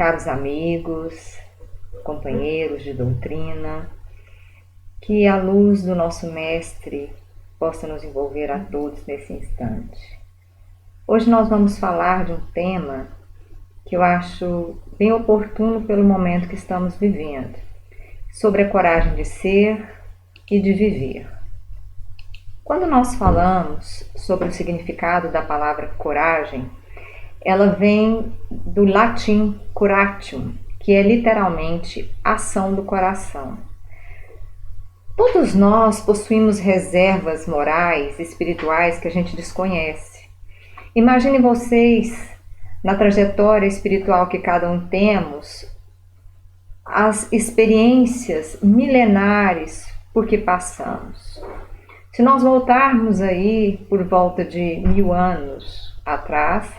caros amigos, companheiros de doutrina, que a luz do nosso Mestre possa nos envolver a todos nesse instante. Hoje nós vamos falar de um tema que eu acho bem oportuno pelo momento que estamos vivendo, sobre a coragem de ser e de viver. Quando nós falamos sobre o significado da palavra coragem, ela vem do latim curatium, que é literalmente ação do coração. Todos nós possuímos reservas morais e espirituais que a gente desconhece. Imaginem vocês, na trajetória espiritual que cada um temos, as experiências milenares por que passamos. Se nós voltarmos aí por volta de 1000 anos atrás,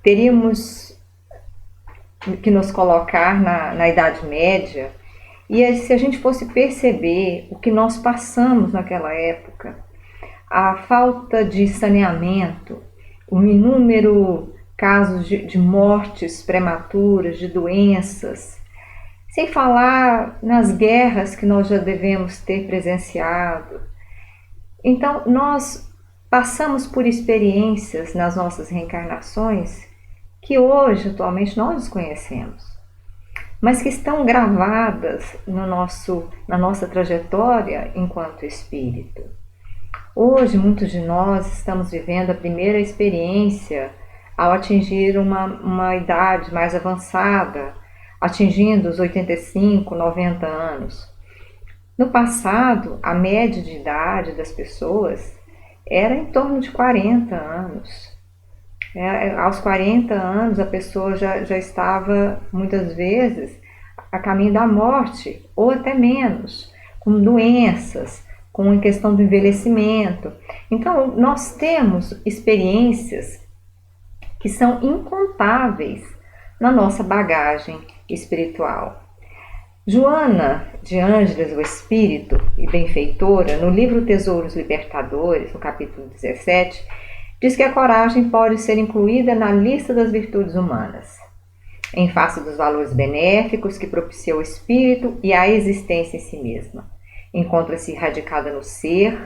teríamos que nos colocar na Idade Média, e se a gente fosse perceber o que nós passamos naquela época, a falta de saneamento, o inúmero casos de mortes prematuras, de doenças, sem falar nas guerras que nós já devemos ter presenciado. Então, nós passamos por experiências nas nossas reencarnações que hoje, atualmente, nós desconhecemos, mas que estão gravadas na nossa trajetória enquanto espírito. Hoje, muitos de nós estamos vivendo a primeira experiência ao atingir uma idade mais avançada, atingindo os 85, 90 anos. No passado, a média de idade das pessoas era em torno de 40 anos. Aos 40 anos, a pessoa já estava, muitas vezes, a caminho da morte, ou até menos, com doenças, com a questão do envelhecimento. Então, nós temos experiências que são incontáveis na nossa bagagem espiritual. Joana de Ângeles, o Espírito e benfeitora, no livro Tesouros Libertadores, no capítulo 17, diz que a coragem pode ser incluída na lista das virtudes humanas, em face dos valores benéficos que propicia o espírito e a existência em si mesma. Encontra-se radicada no ser,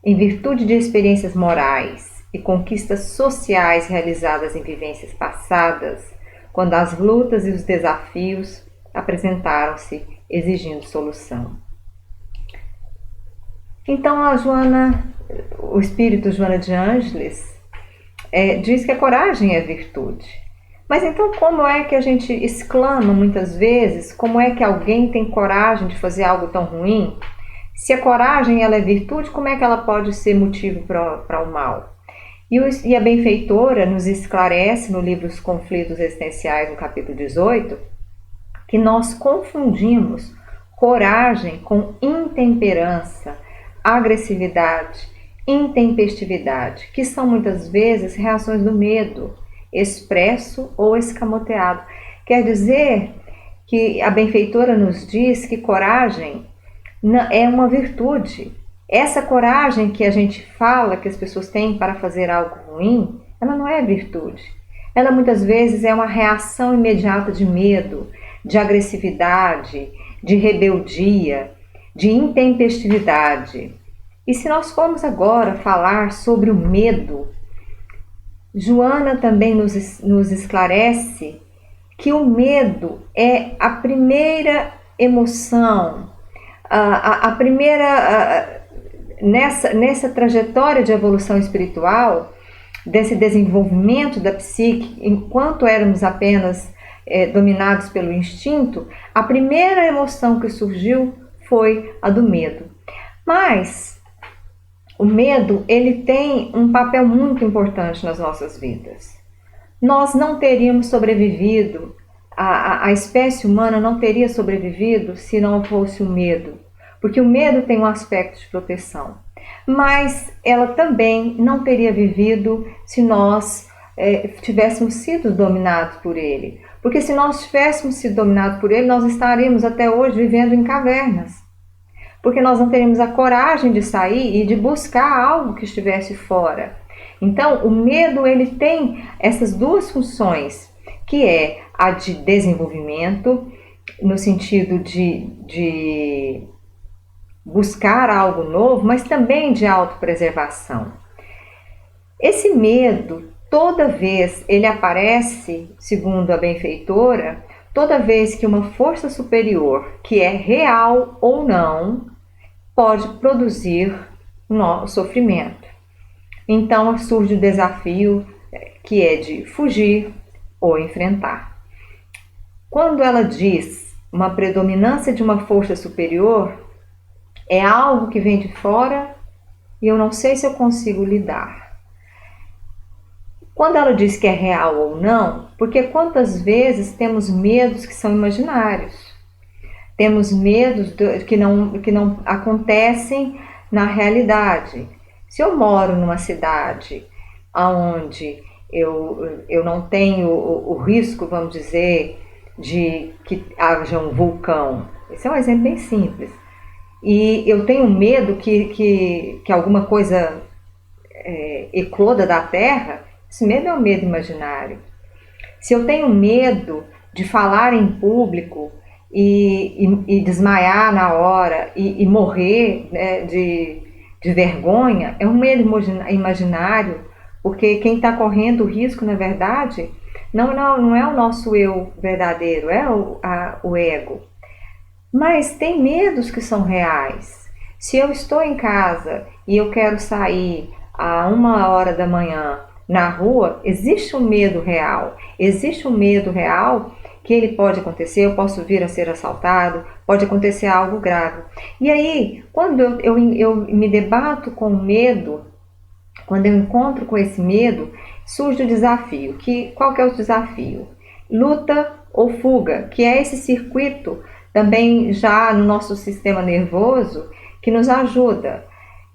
em virtude de experiências morais e conquistas sociais realizadas em vivências passadas, quando as lutas e os desafios apresentaram-se exigindo solução. Então o espírito Joana de Ângeles diz que a coragem é virtude. Mas então como é que a gente exclama muitas vezes, como é que alguém tem coragem de fazer algo tão ruim? Se a coragem ela é virtude, como é que ela pode ser motivo para o mal? E a benfeitora nos esclarece no livro Os Conflitos Existenciais, no capítulo 18, que nós confundimos coragem com intemperança, agressividade, intempestividade, que são muitas vezes reações do medo, expresso ou escamoteado. Quer dizer que a benfeitora nos diz que coragem é uma virtude. Essa coragem que a gente fala que as pessoas têm para fazer algo ruim, ela não é virtude. Ela muitas vezes é uma reação imediata de medo, de agressividade, de rebeldia, de intempestividade. E se nós formos agora falar sobre o medo, Joana também nos esclarece que o medo é a primeira emoção, a primeira, nessa trajetória de evolução espiritual, desse desenvolvimento da psique, enquanto éramos apenas dominados pelo instinto, a primeira emoção que surgiu foi a do medo. Mas o medo, ele tem um papel muito importante nas nossas vidas. Nós não teríamos sobrevivido, a espécie humana não teria sobrevivido se não fosse o medo, porque o medo tem um aspecto de proteção. Mas ela também não teria vivido se nós tivéssemos sido dominados por ele. Porque se nós tivéssemos sido dominados por ele, nós estaríamos até hoje vivendo em cavernas. Porque nós não teríamos a coragem de sair e de buscar algo que estivesse fora. Então, o medo ele tem essas duas funções que é a de desenvolvimento, no sentido de buscar algo novo, mas também de autopreservação. Esse medo, toda vez ele aparece, segundo a benfeitora, toda vez que uma força superior, que é real ou não, pode produzir sofrimento. Então surge o desafio que é de fugir ou enfrentar. Quando ela diz uma predominância de uma força superior, é algo que vem de fora e eu não sei se eu consigo lidar. Quando ela diz que é real ou não, porque quantas vezes temos medos que são imaginários, temos medos que não acontecem na realidade. Se eu moro numa cidade onde eu não tenho o risco, vamos dizer, de que haja um vulcão, esse é um exemplo bem simples, e eu tenho medo que alguma coisa ecloda da terra, esse medo é um medo imaginário. Se eu tenho medo de falar em público e desmaiar na hora e morrer, né, de vergonha, é um medo imaginário, porque quem está correndo o risco, na verdade, não é o nosso eu verdadeiro, é o ego. Mas tem medos que são reais. Se eu estou em casa e eu quero sair a 1h da manhã na rua, existe um medo real. Existe um medo real que ele pode acontecer, eu posso vir a ser assaltado, pode acontecer algo grave. E aí, quando eu me debato com o medo, quando eu encontro com esse medo, surge o desafio. Qual que é o desafio? Luta ou fuga, que é esse circuito também já no nosso sistema nervoso que nos ajuda.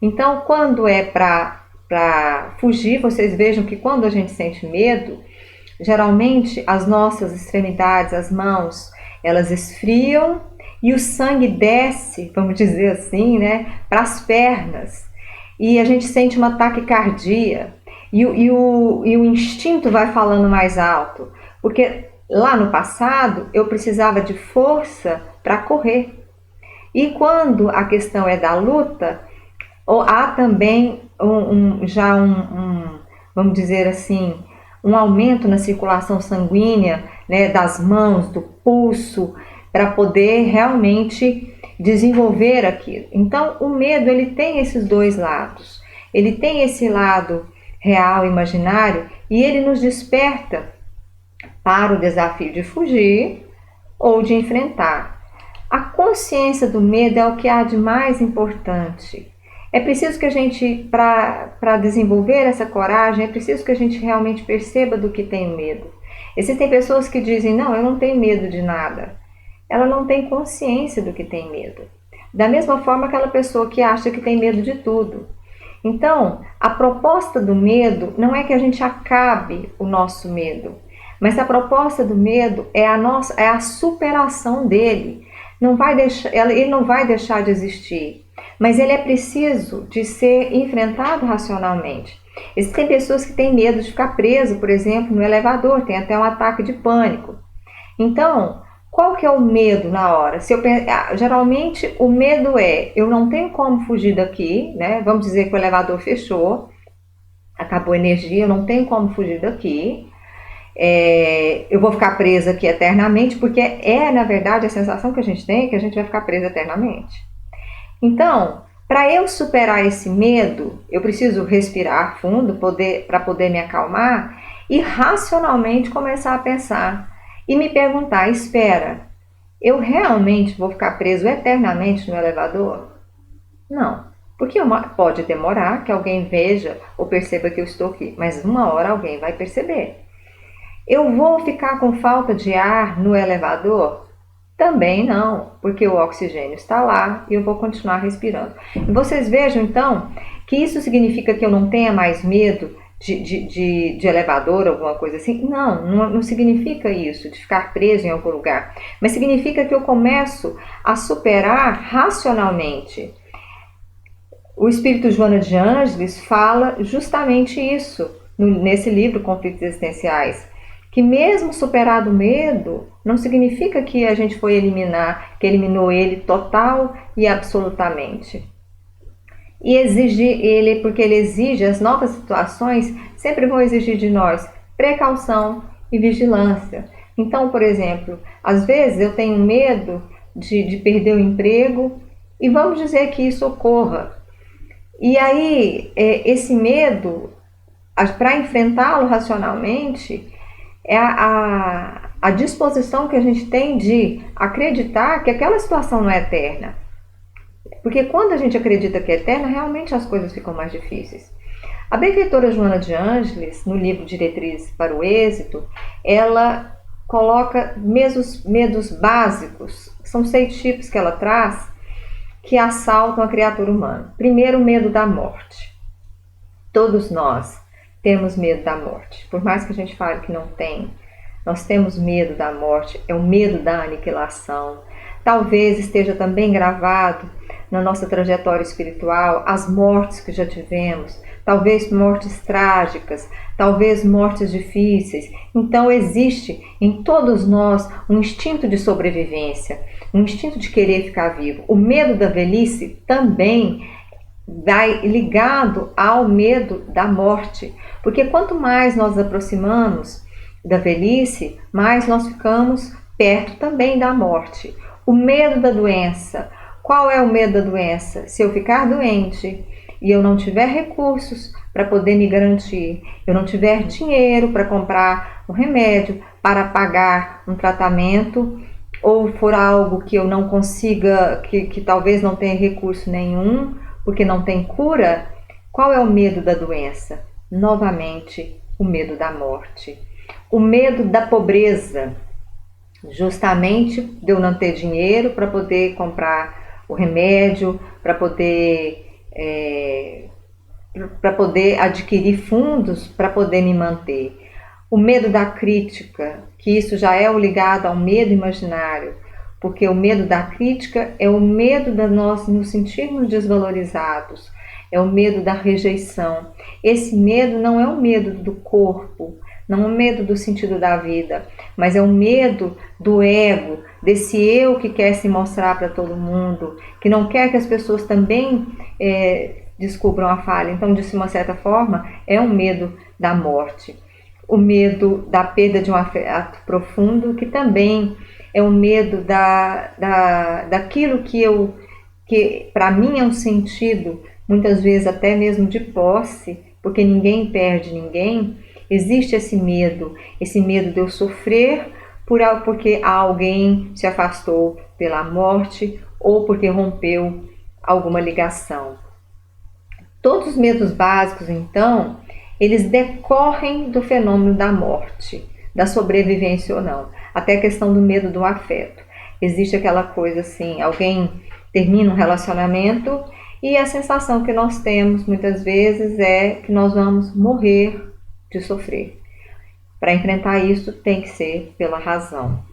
Então, quando é para fugir, vocês vejam que quando a gente sente medo, geralmente as nossas extremidades, as mãos, elas esfriam e o sangue desce, vamos dizer assim, né, para as pernas. E a gente sente uma taquicardia e o instinto vai falando mais alto, porque lá no passado eu precisava de força para correr. E quando a questão é da luta, há também vamos dizer assim, um aumento na circulação sanguínea, né, das mãos, do pulso, para poder realmente desenvolver aquilo. Então, o medo, ele tem esses dois lados. Ele tem esse lado real, imaginário, e ele nos desperta para o desafio de fugir ou de enfrentar. A consciência do medo é o que há de mais importante. É preciso que a gente, para desenvolver essa coragem, é preciso que a gente realmente perceba do que tem medo. Existem pessoas que dizem, não, eu não tenho medo de nada. Ela não tem consciência do que tem medo. Da mesma forma aquela pessoa que acha que tem medo de tudo. Então, a proposta do medo não é que a gente acabe o nosso medo, mas a proposta do medo é a superação dele. Ele não vai deixar de existir, mas ele é preciso de ser enfrentado racionalmente. Existem pessoas que têm medo de ficar preso, por exemplo, no elevador, tem até um ataque de pânico. Então, qual que é o medo na hora? Geralmente o medo é, eu não tenho como fugir daqui, né? Vamos dizer que o elevador fechou, acabou a energia, eu não tenho como fugir daqui. Eu vou ficar presa aqui eternamente, porque na verdade, a sensação que a gente tem é que a gente vai ficar presa eternamente. Então, para eu superar esse medo, eu preciso respirar fundo para poder me acalmar e racionalmente começar a pensar e me perguntar, espera, eu realmente vou ficar preso eternamente no elevador? Não, porque pode demorar que alguém veja ou perceba que eu estou aqui, mas uma hora alguém vai perceber. Eu vou ficar com falta de ar no elevador? Também não, porque o oxigênio está lá e eu vou continuar respirando. E vocês vejam então que isso significa que eu não tenha mais medo de elevador, alguma coisa assim? Não significa isso, de ficar preso em algum lugar. Mas significa que eu começo a superar racionalmente. O espírito Joana de Ângeles fala justamente isso nesse livro, Conflitos Existenciais. que mesmo superado o medo, não significa que a gente foi eliminar, que eliminou ele total e absolutamente. E porque ele exige, as novas situações sempre vão exigir de nós precaução e vigilância. Então, por exemplo, às vezes eu tenho medo de perder o emprego e vamos dizer que isso ocorra. E aí, esse medo, para enfrentá-lo racionalmente, é a disposição que a gente tem de acreditar que aquela situação não é eterna. Porque quando a gente acredita que é eterna, realmente as coisas ficam mais difíceis. A benfeitora Joana de Ângeles, no livro Diretrizes para o Êxito, ela coloca medos básicos, são 6 tipos que ela traz, que assaltam a criatura humana. Primeiro, o medo da morte. Todos nós temos medo da morte. Por mais que a gente fale que não tem, nós temos medo da morte, é o medo da aniquilação. Talvez esteja também gravado na nossa trajetória espiritual as mortes que já tivemos, talvez mortes trágicas, talvez mortes difíceis. Então existe em todos nós um instinto de sobrevivência, um instinto de querer ficar vivo. O medo da velhice também vai ligado ao medo da morte, porque quanto mais nós nos aproximamos da velhice, mais nós ficamos perto também da morte. O medo da doença. Qual é o medo da doença? Se eu ficar doente e eu não tiver recursos para poder me garantir, eu não tiver dinheiro para comprar um remédio, para pagar um tratamento, ou for algo que eu não consiga, que talvez não tenha recurso nenhum, porque não tem cura, qual é o medo da doença? Novamente, o medo da morte. O medo da pobreza, justamente de eu não ter dinheiro para poder comprar o remédio, para poder adquirir fundos para poder me manter. O medo da crítica, que isso já é ligado ao medo imaginário, porque o medo da crítica é o medo de nós nos sentirmos desvalorizados, é o medo da rejeição. Esse medo não é o medo do corpo, não é o medo do sentido da vida, mas é o medo do ego, desse eu que quer se mostrar para todo mundo, que não quer que as pessoas também descubram a falha. Então, de uma certa forma, é um medo da morte. O medo da perda de um afeto profundo, que também é o medo daquilo que para mim é um sentido, muitas vezes até mesmo de posse, porque ninguém perde ninguém. Existe esse medo de eu sofrer porque alguém se afastou pela morte ou porque rompeu alguma ligação. Todos os medos básicos, então, eles decorrem do fenômeno da morte, da sobrevivência ou não. Até a questão do medo do afeto. Existe aquela coisa assim, alguém termina um relacionamento e a sensação que nós temos muitas vezes é que nós vamos morrer de sofrer. Para enfrentar isso tem que ser pela razão.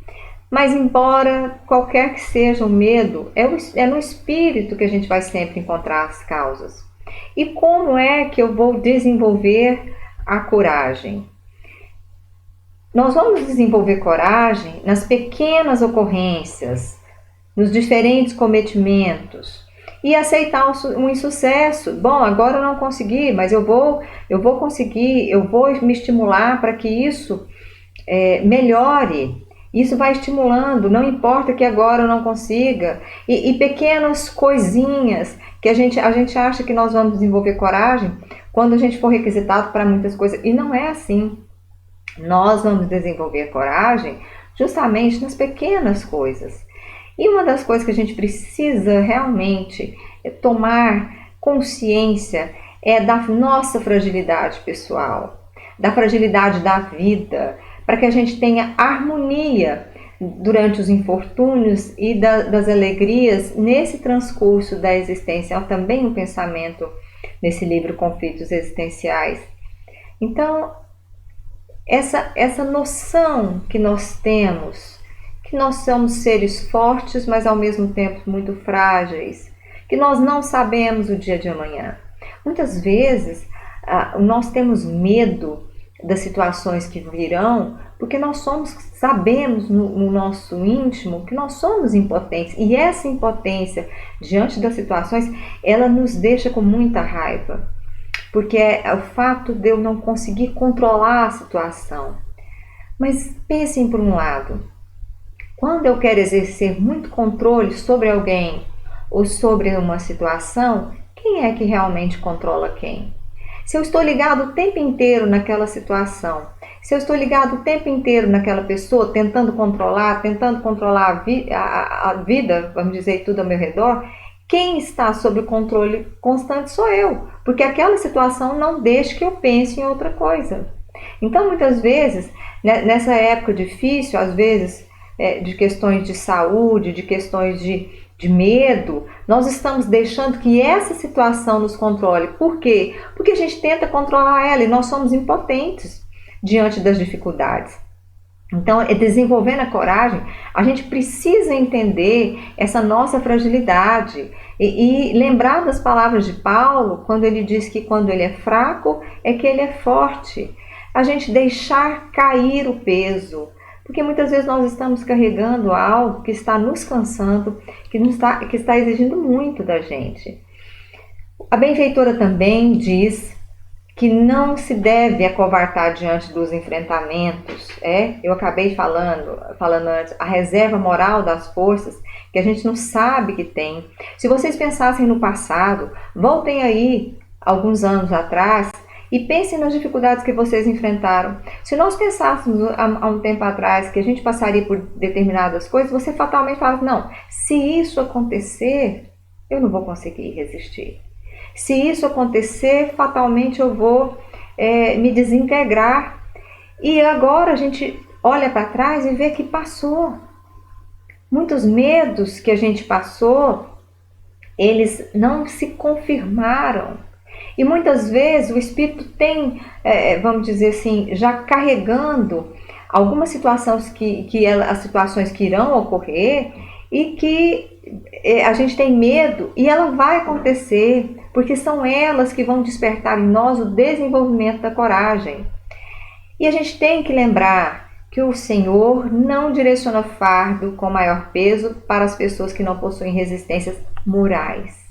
Mas embora qualquer que seja o medo, é no espírito que a gente vai sempre encontrar as causas. E como é que eu vou desenvolver a coragem? Nós vamos desenvolver coragem nas pequenas ocorrências, nos diferentes cometimentos e aceitar um insucesso. Bom, agora eu não consegui, mas eu vou conseguir, eu vou me estimular para que isso melhore. Isso vai estimulando, não importa que agora eu não consiga. E pequenas coisinhas que a gente acha que nós vamos desenvolver coragem quando a gente for requisitado para muitas coisas. E não é assim. Nós vamos desenvolver coragem justamente nas pequenas coisas. E uma das coisas que a gente precisa realmente tomar consciência é da nossa fragilidade pessoal, da fragilidade da vida, para que a gente tenha harmonia durante os infortúnios e das alegrias nesse transcurso da existência. Há também um pensamento nesse livro Conflitos Existenciais. Então, essa noção que nós temos, que nós somos seres fortes, mas ao mesmo tempo muito frágeis, que nós não sabemos o dia de amanhã. Muitas vezes nós temos medo das situações que virão, porque nós sabemos no nosso íntimo que nós somos impotentes. E essa impotência diante das situações, ela nos deixa com muita raiva. Porque é o fato de eu não conseguir controlar a situação. Mas pensem por um lado, quando eu quero exercer muito controle sobre alguém ou sobre uma situação, quem é que realmente controla quem? Se eu estou ligado o tempo inteiro naquela situação, se eu estou ligado o tempo inteiro naquela pessoa, tentando controlar a vida, vamos dizer, tudo ao meu redor, quem está sob controle constante sou eu, porque aquela situação não deixa que eu pense em outra coisa. Então, muitas vezes, nessa época difícil, às vezes de questões de saúde, de questões de medo, nós estamos deixando que essa situação nos controle. Por quê? Porque a gente tenta controlar ela e nós somos impotentes diante das dificuldades. Então, desenvolvendo a coragem, a gente precisa entender essa nossa fragilidade e lembrar das palavras de Paulo, quando ele diz que quando ele é fraco, é que ele é forte. A gente deixar cair o peso, porque muitas vezes nós estamos carregando algo que está nos cansando, que está exigindo muito da gente. A benfeitora também diz que não se deve acovartar diante dos enfrentamentos. Eu acabei falando antes, a reserva moral das forças, que a gente não sabe que tem. Se vocês pensassem no passado, voltem aí alguns anos atrás e pensem nas dificuldades que vocês enfrentaram. Se nós pensássemos há um tempo atrás que a gente passaria por determinadas coisas, você fatalmente fala, não, se isso acontecer, eu não vou conseguir resistir. Se isso acontecer, fatalmente eu vou me desintegrar. E agora a gente olha para trás e vê que passou. Muitos medos que a gente passou, eles não se confirmaram. E muitas vezes o Espírito tem, vamos dizer assim, já carregando algumas situações as situações que irão ocorrer e que a gente tem medo e ela vai acontecer, porque são elas que vão despertar em nós o desenvolvimento da coragem. E a gente tem que lembrar que o Senhor não direciona fardo com maior peso para as pessoas que não possuem resistências morais.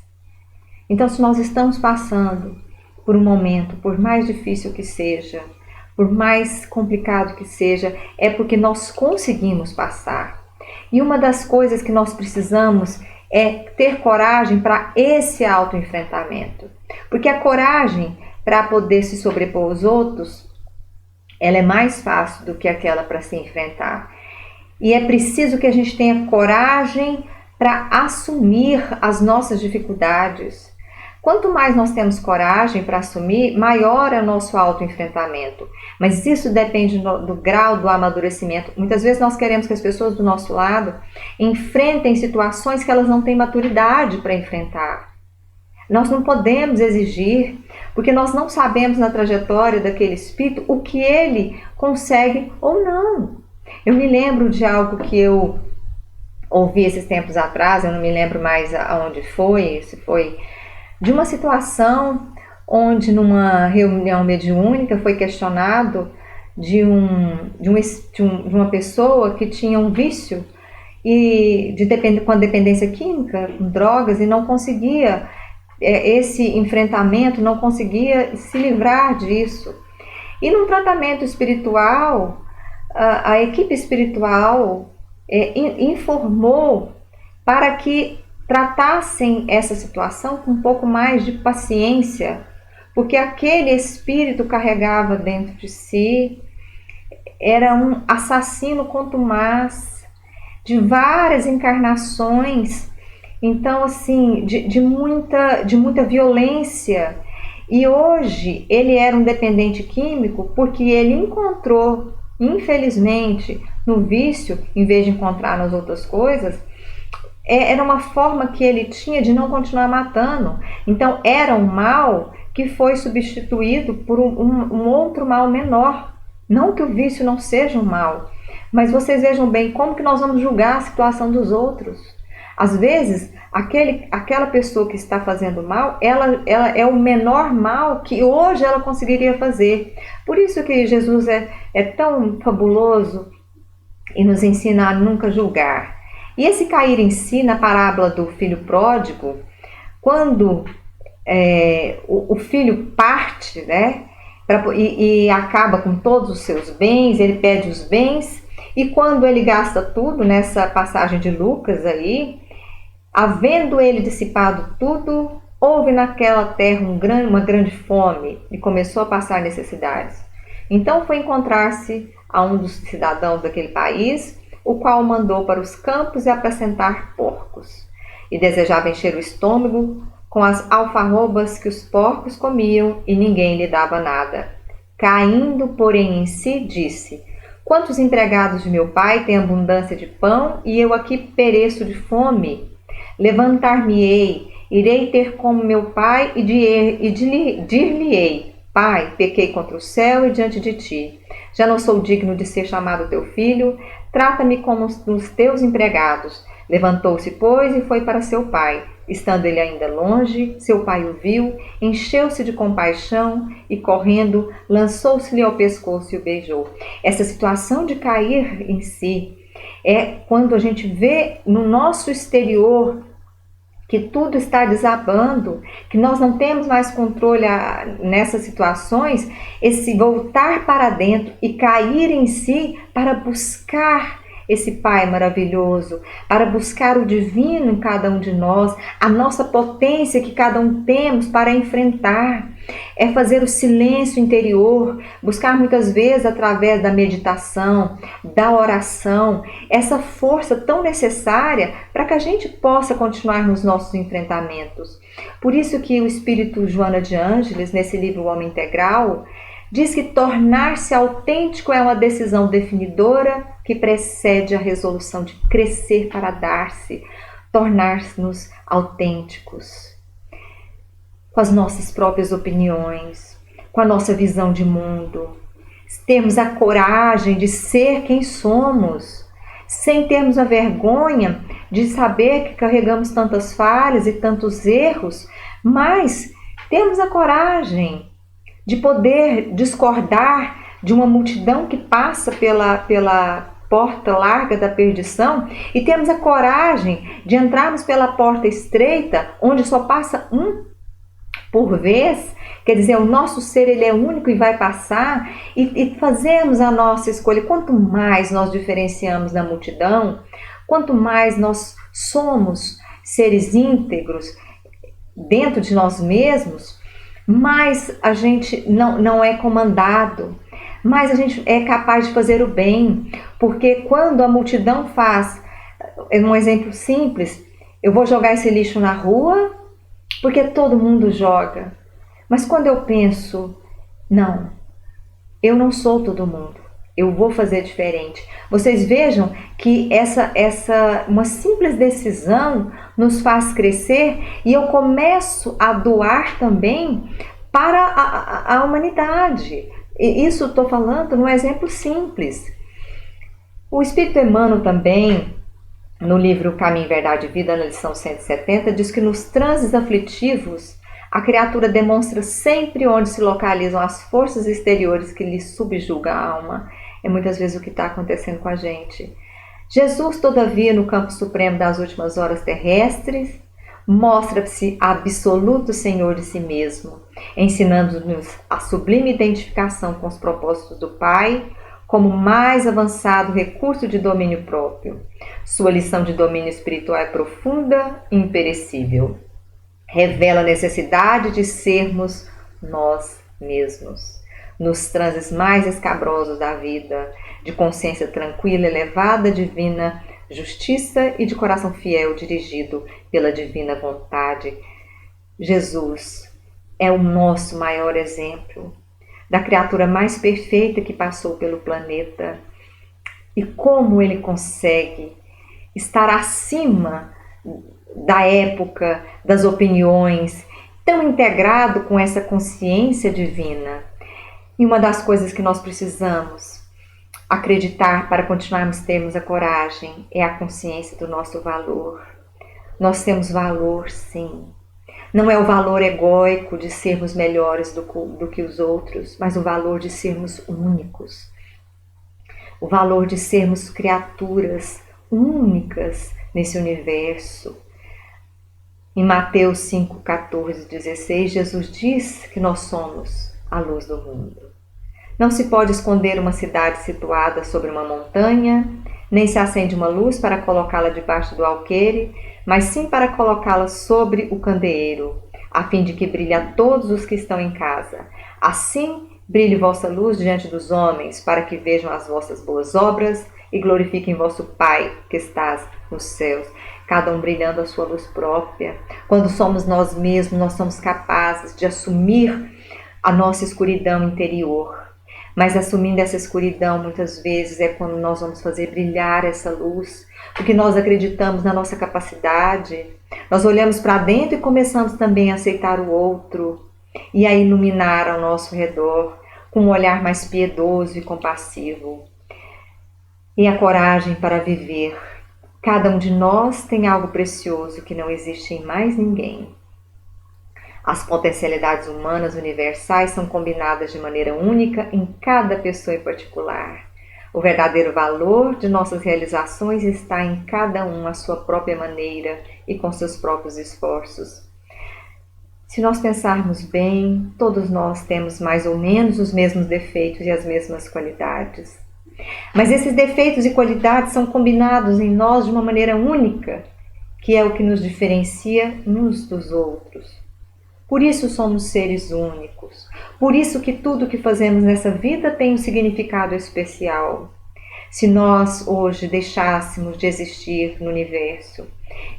Então, se nós estamos passando por um momento, por mais difícil que seja, por mais complicado que seja, é porque nós conseguimos passar. E uma das coisas que nós precisamos é ter coragem para esse autoenfrentamento. Porque a coragem para poder se sobrepor aos outros, ela é mais fácil do que aquela para se enfrentar. E é preciso que a gente tenha coragem para assumir as nossas dificuldades. Quanto mais nós temos coragem para assumir, maior é o nosso autoenfrentamento. Mas isso depende do grau do amadurecimento. Muitas vezes nós queremos que as pessoas do nosso lado enfrentem situações que elas não têm maturidade para enfrentar. Nós não podemos exigir, porque nós não sabemos na trajetória daquele espírito o que ele consegue ou não. Eu me lembro de algo que eu ouvi esses tempos atrás, eu não me lembro mais aonde foi, se foi de uma situação onde numa reunião mediúnica foi questionado de uma pessoa que tinha um vício com dependência química, com drogas, e não conseguia esse enfrentamento, não conseguia se livrar disso. E num tratamento espiritual, a equipe espiritual informou para que tratassem essa situação com um pouco mais de paciência, porque aquele espírito carregava dentro de si, era um assassino contumaz, de várias encarnações, então assim, de muita violência. E hoje ele era um dependente químico porque ele encontrou, infelizmente, no vício, em vez de encontrar nas outras coisas, era uma forma que ele tinha de não continuar matando. Então era um mal que foi substituído por um outro mal menor. Não que o vício não seja um mal, mas vocês vejam bem como que nós vamos julgar a situação dos outros. Às vezes, aquela pessoa que está fazendo mal, ela é o menor mal que hoje ela conseguiria fazer. Por isso que Jesus é tão fabuloso e nos ensina a nunca julgar. E esse cair em si, na parábola do filho pródigo, quando o filho parte, né, e acaba com todos os seus bens, ele pede os bens, e quando ele gasta tudo, nessa passagem de Lucas aí, havendo ele dissipado tudo, houve naquela terra uma grande fome e começou a passar necessidades. Então foi encontrar-se a um dos cidadãos daquele país, o qual o mandou para os campos e apacentar porcos. E desejava encher o estômago com as alfarrobas que os porcos comiam, e ninguém lhe dava nada. Caindo, porém, em si, disse: quantos empregados de meu pai têm abundância de pão, e eu aqui pereço de fome? Levantar-me-ei, irei ter como meu pai, e dir-lhe-ei: Pai, pequei contra o céu e diante de ti. Já não sou digno de ser chamado teu filho, trata-me como os teus empregados. Levantou-se, pois, e foi para seu pai. Estando ele ainda longe, seu pai o viu, encheu-se de compaixão e, correndo, lançou-se-lhe ao pescoço e o beijou. Essa situação de cair em si é quando a gente vê no nosso exterior que tudo está desabando, que nós não temos mais controle nessas situações, esse voltar para dentro e cair em si para buscar esse Pai maravilhoso, para buscar o divino em cada um de nós, a nossa potência que cada um temos para enfrentar. É fazer o silêncio interior, buscar muitas vezes através da meditação, da oração, essa força tão necessária para que a gente possa continuar nos nossos enfrentamentos. Por isso que o Espírito Joana de Ângeles, nesse livro O Homem Integral, diz que tornar-se autêntico é uma decisão definidora que precede a resolução de crescer para dar-se, tornar-nos autênticos, com as nossas próprias opiniões, com a nossa visão de mundo. Termos a coragem de ser quem somos, sem termos a vergonha de saber que carregamos tantas falhas e tantos erros, mas temos a coragem de poder discordar de uma multidão que passa pela porta larga da perdição e temos a coragem de entrarmos pela porta estreita, onde só passa um por vez. Quer dizer, o nosso ser ele é único e vai passar, e fazemos a nossa escolha. Quanto mais nós diferenciamos da multidão, quanto mais nós somos seres íntegros dentro de nós mesmos, mais a gente não é comandado, mais a gente é capaz de fazer o bem. Porque quando a multidão faz, um exemplo simples, eu vou jogar esse lixo na rua porque todo mundo joga. Mas quando eu penso, não, eu não sou todo mundo, eu vou fazer diferente. Vocês vejam que uma simples decisão nos faz crescer, e eu começo a doar também para a humanidade. E isso estou falando num exemplo simples. O Espírito Emmanuel também, no livro Caminho, Verdade e Vida, na lição 170, diz que nos transes aflitivos, a criatura demonstra sempre onde se localizam as forças exteriores que lhe subjugam a alma. É muitas vezes o que está acontecendo com a gente. Jesus, todavia, no campo supremo das últimas horas terrestres, mostra-se absoluto Senhor de si mesmo, ensinando-nos a sublime identificação com os propósitos do Pai, como mais avançado recurso de domínio próprio. Sua lição de domínio espiritual é profunda e imperecível. Revela a necessidade de sermos nós mesmos, nos transes mais escabrosos da vida, de consciência tranquila, elevada, divina justiça e de coração fiel, dirigido pela divina vontade. Jesus é o nosso maior exemplo, da criatura mais perfeita que passou pelo planeta. E como ele consegue estar acima da época, das opiniões, tão integrado com essa consciência divina. E uma das coisas que nós precisamos acreditar para continuarmos termos a coragem é a consciência do nosso valor. Nós temos valor, sim. Não é o valor egóico de sermos melhores do que os outros, mas o valor de sermos únicos. O valor de sermos criaturas únicas nesse universo. Em Mateus 5, 14 e 16, Jesus diz que nós somos a luz do mundo. Não se pode esconder uma cidade situada sobre uma montanha, nem se acende uma luz para colocá-la debaixo do alqueire, mas sim para colocá-la sobre o candeeiro, a fim de que brilhe a todos os que estão em casa. Assim brilhe vossa luz diante dos homens, para que vejam as vossas boas obras e glorifiquem vosso Pai que estás nos céus. Cada um brilhando a sua luz própria. Quando somos nós mesmos, nós somos capazes de assumir a nossa escuridão interior. Mas assumindo essa escuridão, muitas vezes, é quando nós vamos fazer brilhar essa luz, porque nós acreditamos na nossa capacidade. Nós olhamos para dentro e começamos também a aceitar o outro e a iluminar ao nosso redor com um olhar mais piedoso e compassivo. E a coragem para viver. Cada um de nós tem algo precioso que não existe em mais ninguém. As potencialidades humanas universais são combinadas de maneira única em cada pessoa em particular. O verdadeiro valor de nossas realizações está em cada um à sua própria maneira e com seus próprios esforços. Se nós pensarmos bem, todos nós temos mais ou menos os mesmos defeitos e as mesmas qualidades. Mas esses defeitos e qualidades são combinados em nós de uma maneira única, que é o que nos diferencia uns dos outros. Por isso somos seres únicos. Por isso que tudo que fazemos nessa vida tem um significado especial. Se nós hoje deixássemos de existir no universo,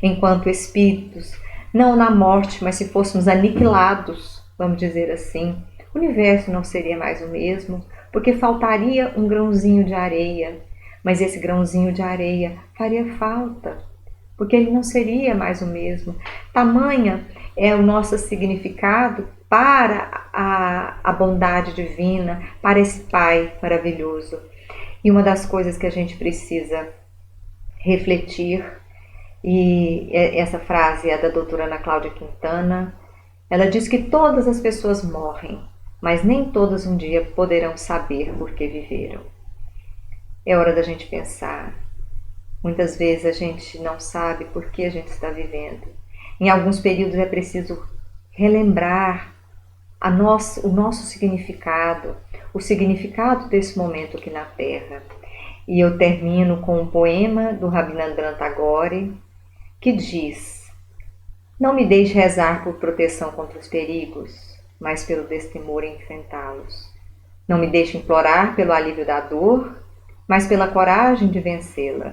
enquanto espíritos, não na morte, mas se fôssemos aniquilados, vamos dizer assim, o universo não seria mais o mesmo, porque faltaria um grãozinho de areia. Mas esse grãozinho de areia faria falta, porque ele não seria mais o mesmo. Tamanha é o nosso significado para a bondade divina, para esse Pai maravilhoso. E uma das coisas que a gente precisa refletir, e essa frase é da doutora Ana Cláudia Quintana, ela diz que todas as pessoas morrem, mas nem todas um dia poderão saber por que viveram. É hora da gente pensar. Muitas vezes a gente não sabe por que a gente está vivendo. Em alguns períodos é preciso relembrar o nosso significado, o significado desse momento aqui na Terra. E eu termino com um poema do Rabindranath Tagore que diz: não me deixe rezar por proteção contra os perigos, mas pelo destemor em enfrentá-los. Não me deixe implorar pelo alívio da dor, mas pela coragem de vencê-la.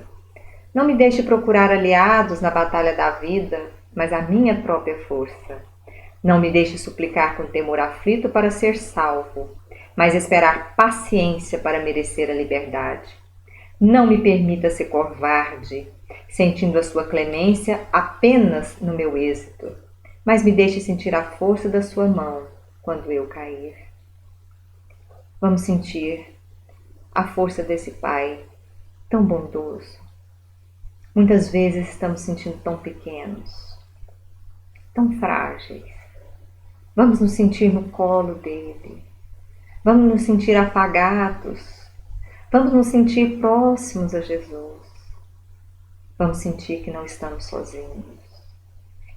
Não me deixe procurar aliados na batalha da vida, mas a minha própria força. Não me deixe suplicar com temor aflito para ser salvo, mas esperar paciência para merecer a liberdade. Não me permita ser covarde, sentindo a sua clemência apenas no meu êxito, mas me deixe sentir a força da sua mão quando eu cair. Vamos sentir a força desse Pai tão bondoso. Muitas vezes estamos sentindo tão pequenos, tão frágeis. Vamos nos sentir no colo dele. Vamos nos sentir apagados. Vamos nos sentir próximos a Jesus. Vamos sentir que não estamos sozinhos.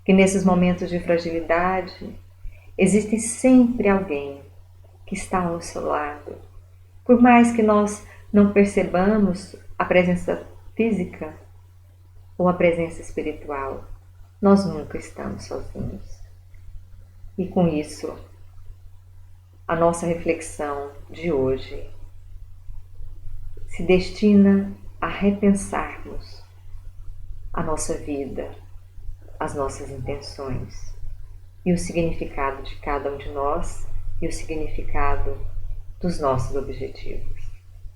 Que nesses momentos de fragilidade existe sempre alguém que está ao seu lado. Por mais que nós não percebamos a presença física ou a presença espiritual, nós nunca estamos sozinhos. E com isso, a nossa reflexão de hoje se destina a repensarmos a nossa vida, as nossas intenções e o significado de cada um de nós e o significado dos nossos objetivos.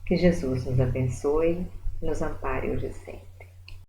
Que Jesus nos abençoe, nos ampare hoje e sempre.